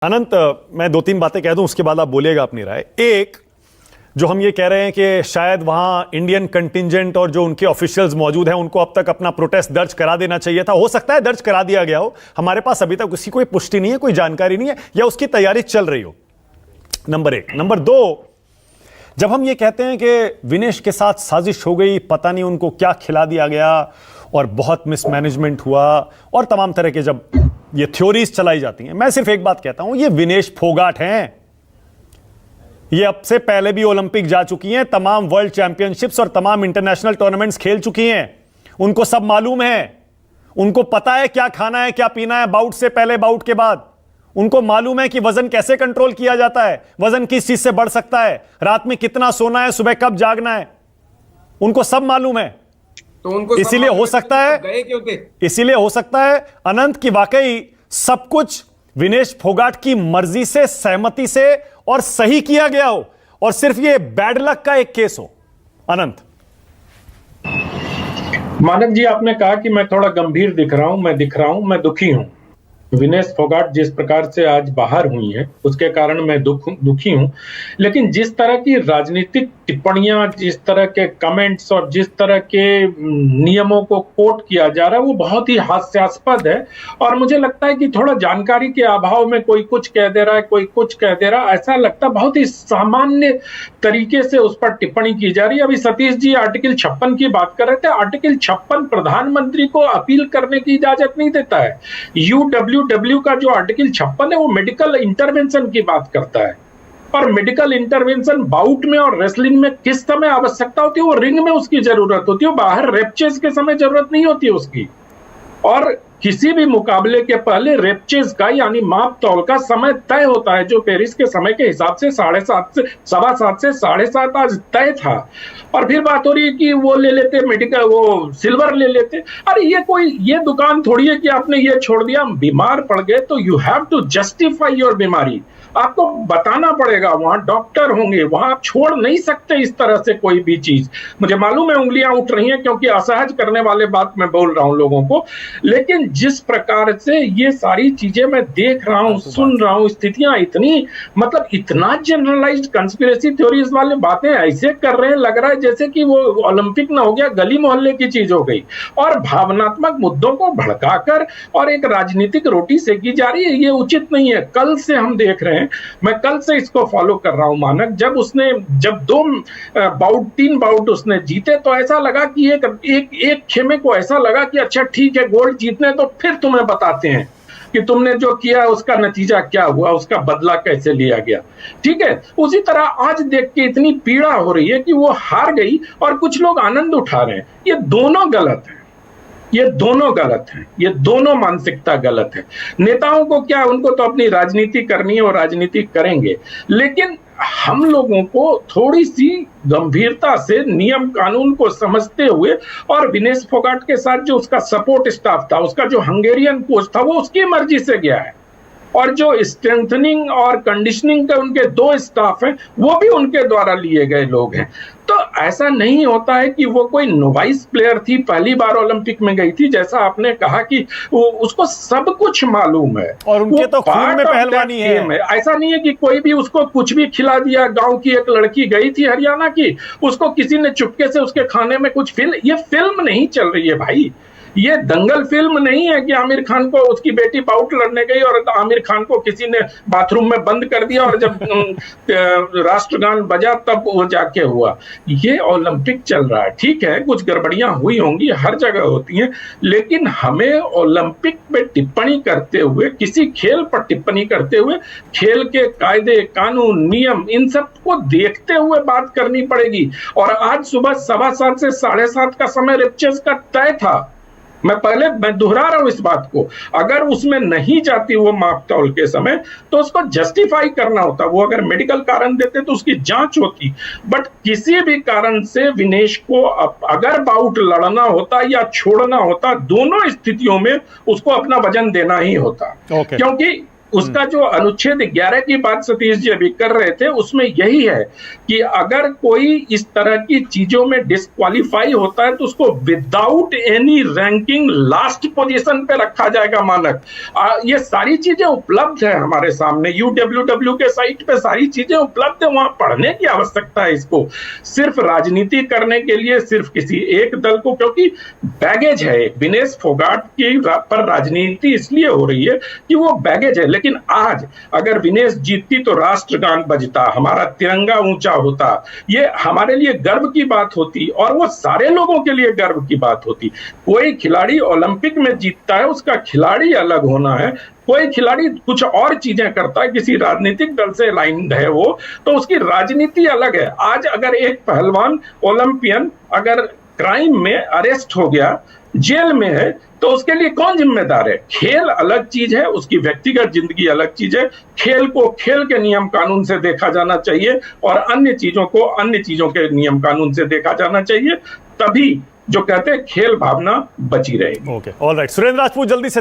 अनंत, मैं दो तीन बातें कह दूं, उसके बाद आप बोलिएगा अपनी राय। एक, जो हम ये कह रहे हैं कि शायद वहां इंडियन कंटिंजेंट और जो उनके ऑफिशियल्स मौजूद हैं उनको अब तक अपना प्रोटेस्ट दर्ज करा देना चाहिए था। हो सकता है दर्ज करा दिया गया हो, हमारे पास अभी तक उसकी कोई पुष्टि नहीं है, कोई जानकारी नहीं है, या उसकी तैयारी चल रही हो। नंबर एक। नंबर दो, जब हम ये कहते हैं कि विनेश के साथ साजिश हो गई, पता नहीं उनको क्या खिला दिया गया और बहुत मिसमैनेजमेंट हुआ और तमाम तरह के जब ये थ्योरीज चलाई जाती हैं, मैं सिर्फ एक बात कहता हूं, ये विनेश फोगाट हैं। ये अब से पहले भी ओलंपिक जा चुकी हैं, तमाम वर्ल्ड चैंपियनशिप्स और तमाम इंटरनेशनल टूर्नामेंट्स खेल चुकी हैं। उनको सब मालूम है, उनको पता है क्या खाना है क्या पीना है, बाउट से पहले बाउट के बाद। उनको मालूम है कि वजन कैसे कंट्रोल किया जाता है, वजन किस चीज से बढ़ सकता है, रात में कितना सोना है, सुबह कब जागना है, उनको सब मालूम है। तो उनको इसीलिए हो सकता है, गए क्यों थे? इसीलिए हो सकता है अनंत की वाकई सब कुछ विनेश फोगाट की मर्जी से, सहमति से और सही किया गया हो और सिर्फ ये बैड लक का एक केस हो। अनंत। मानक जी, आपने कहा कि मैं थोड़ा गंभीर दिख रहा हूं, मैं दुखी हूं। विनेश फोगाट जिस प्रकार से आज बाहर हुई हैं उसके कारण मैं दुखी हूं, लेकिन जिस तरह की राजनीतिक टिप्पणियां, जिस तरह के कमेंट्स और जिस तरह के नियमों को कोट किया जा रहा है वो बहुत ही हास्यास्पद है। और मुझे लगता है कि थोड़ा जानकारी के अभाव में कोई कुछ कह दे रहा है, कोई कुछ कह दे रहा है, ऐसा लगता है बहुत ही सामान्य तरीके से उस पर टिप्पणी की जा रही है। अभी सतीश जी आर्टिकल 56 की बात कर रहे थे। आर्टिकल 56 प्रधानमंत्री को अपील करने की इजाजत नहीं देता है। UWW का जो आर्टिकल 56 है वो मेडिकल इंटरवेंशन की बात करता है, और मेडिकल इंटरवेंशन बाउट में और रेसलिंग में किस समय आवश्यकता होती है, वो रिंग में उसकी जरूरत होती है, बाहर रेपचेज के समय जरूरत नहीं होती है उसकी। और किसी भी मुकाबले के पहले रेपचेज का यानी माप तौल का समय तय होता है, जो पेरिस के समय के हिसाब से 7:30 से 7:15 से 7:30 आज तय था। और फिर बात हो रही है कि वो ले लेते मेडिकल, वो सिल्वर ले लेते। अरे ये दुकान थोड़ी है कि आपने ये छोड़ दिया, बीमार पड़ गए तो you have to justify your बीमारी। आपको बताना पड़ेगा, वहां डॉक्टर होंगे, वहां आप छोड़ नहीं सकते इस तरह से कोई भी चीज। मुझे मालूम है उंगलियां उठ रही हैं क्योंकि असहज करने वाले बात मैं बोल रहा हूं लोगों को, लेकिन जिस प्रकार से ये सारी चीजें मैं देख रहा हूं, सुन रहा हूं, स्थितियां इतनी मतलब इतना जनरलाइज्ड कंस्पिरेसी थ्योरीज वाले बातें ऐसे कर रहे हैं, लग रहा है जैसे कि वो ओलंपिक ना हो गया, गली मोहल्ले की चीज हो गई। और भावनात्मक मुद्दों को भड़काकर और एक राजनीतिक रोटी सेकी जा रही है, ये उचित नहीं है। कल से हम देख रहे हैं, मैं कल से इसको फॉलो कर रहा हूं मानक, जब 3 बाउट उसने जीते तो ऐसा लगा कि एक खेमे को ऐसा लगा कि अच्छा ठीक है, गोल्ड जीतने तो फिर तुम्हें बताते हैं कि तुमने जो किया उसका नतीजा क्या हुआ, उसका बदला कैसे लिया गया। ठीक है, उसी तरह आज देख के इतनी पीड़ा हो रही है कि वो हार गई और कुछ लोग आनंद उठा रहे हैं। ये दोनों गलत है, ये दोनों गलत है, ये दोनों मानसिकता गलत है। नेताओं को क्या, उनको तो अपनी राजनीति करनी है और राजनीति करेंगे, लेकिन हम लोगों को थोड़ी सी गंभीरता से नियम कानून को समझते हुए, और विनेश फोगाट के साथ जो उसका सपोर्ट स्टाफ था, उसका जो हंगेरियन कोच था, वो उसकी मर्जी से गया है, और जो स्ट्रेंथनिंग और कंडीशनिंग के उनके 2 स्टाफ हैं वो भी उनके द्वारा लिए गए लोग हैं। तो ऐसा नहीं होता है कि वो कोई नोवाइस प्लेयर थी, पहली बार ओलंपिक में गई थी, जैसा आपने कहा कि उसको सब कुछ मालूम है और उनके तो खून में पहलवानी है। ऐसा नहीं है कि कोई भी उसको कुछ भी खिला दिया। गांव की एक लड़की गई थी हरियाणा की, उसको किसी ने चुपके से उसके खाने में कुछ ये फिल्म नहीं चल रही है भाई, ये दंगल फिल्म नहीं है कि आमिर खान को उसकी बेटी बाउट लड़ने गई और आमिर खान को किसी ने बाथरूम में बंद कर दिया और जब राष्ट्रगान बजा तब वो जाके हुआ। ये ओलंपिक चल रहा है, ठीक है, कुछ गड़बड़ियां हुई होंगी, हर जगह होती हैं, लेकिन हमें ओलंपिक पे टिप्पणी करते हुए, किसी खेल पर टिप्पणी करते हुए, खेल के कायदे कानून नियम इन सब को देखते हुए बात करनी पड़ेगी। और आज सुबह 7:15 से 7:30 का समय रेपचेज का तय था। मैं दोहरा रहा हूं इस बात को, अगर उसमें नहीं जाती वो माप तौल के समय तो उसको जस्टिफाई करना होता। वो अगर मेडिकल कारण देते तो उसकी जांच होती, बट किसी भी कारण से विनेश को अगर बाउट लड़ना होता या छोड़ना होता, दोनों स्थितियों में उसको अपना वजन देना ही होता। क्योंकि उसका जो अनुच्छेद 11 की बात सतीश जी अभी कर रहे थे, उसमें यही है कि अगर कोई इस तरह की चीजों में डिस्क्वालीफाई होता है तो उसको without any ranking last position पे रखा जाएगा मानक। ये सारी चीजें उपलब्ध है हमारे सामने, UWW के साइट पे सारी चीजें उपलब्ध है, वहां पढ़ने की आवश्यकता है। इसको सिर्फ राजनीति करने के लिए सिर्फ किसी एक दल को, क्योंकि बैगेज है, विनेश फोगाट की पर राजनीति इसलिए हो रही है कि वो बैगेज है। लेकिन आज अगर विनेश जीतती तो राष्ट्रगान बजता, हमारा तिरंगा ऊंचा होता, ये हमारे लिए गर्व की बात होती और वो सारे लोगों के लिए गर्व की बात होती। कोई खिलाड़ी ओलंपिक में जीतता है, उसका खिलाड़ी अलग होना है, कोई खिलाड़ी कुछ और चीजें करता है, किसी राजनीतिक दल से अलाइंड है वो, तो उसकी राजनीति अलग है। आज अगर एक पहलवान ओलंपियन अगर क्राइम में अरेस्ट हो गया, जेल में है, तो उसके लिए कौन जिम्मेदार है? खेल अलग चीज है, उसकी व्यक्तिगत जिंदगी अलग चीज है। खेल को खेल के नियम कानून से देखा जाना चाहिए और अन्य चीजों को अन्य चीजों के नियम कानून से देखा जाना चाहिए, तभी जो कहते हैं खेल भावना बची रहेगी। Okay, alright. सुरेंद्र राजपूत, जल्दी से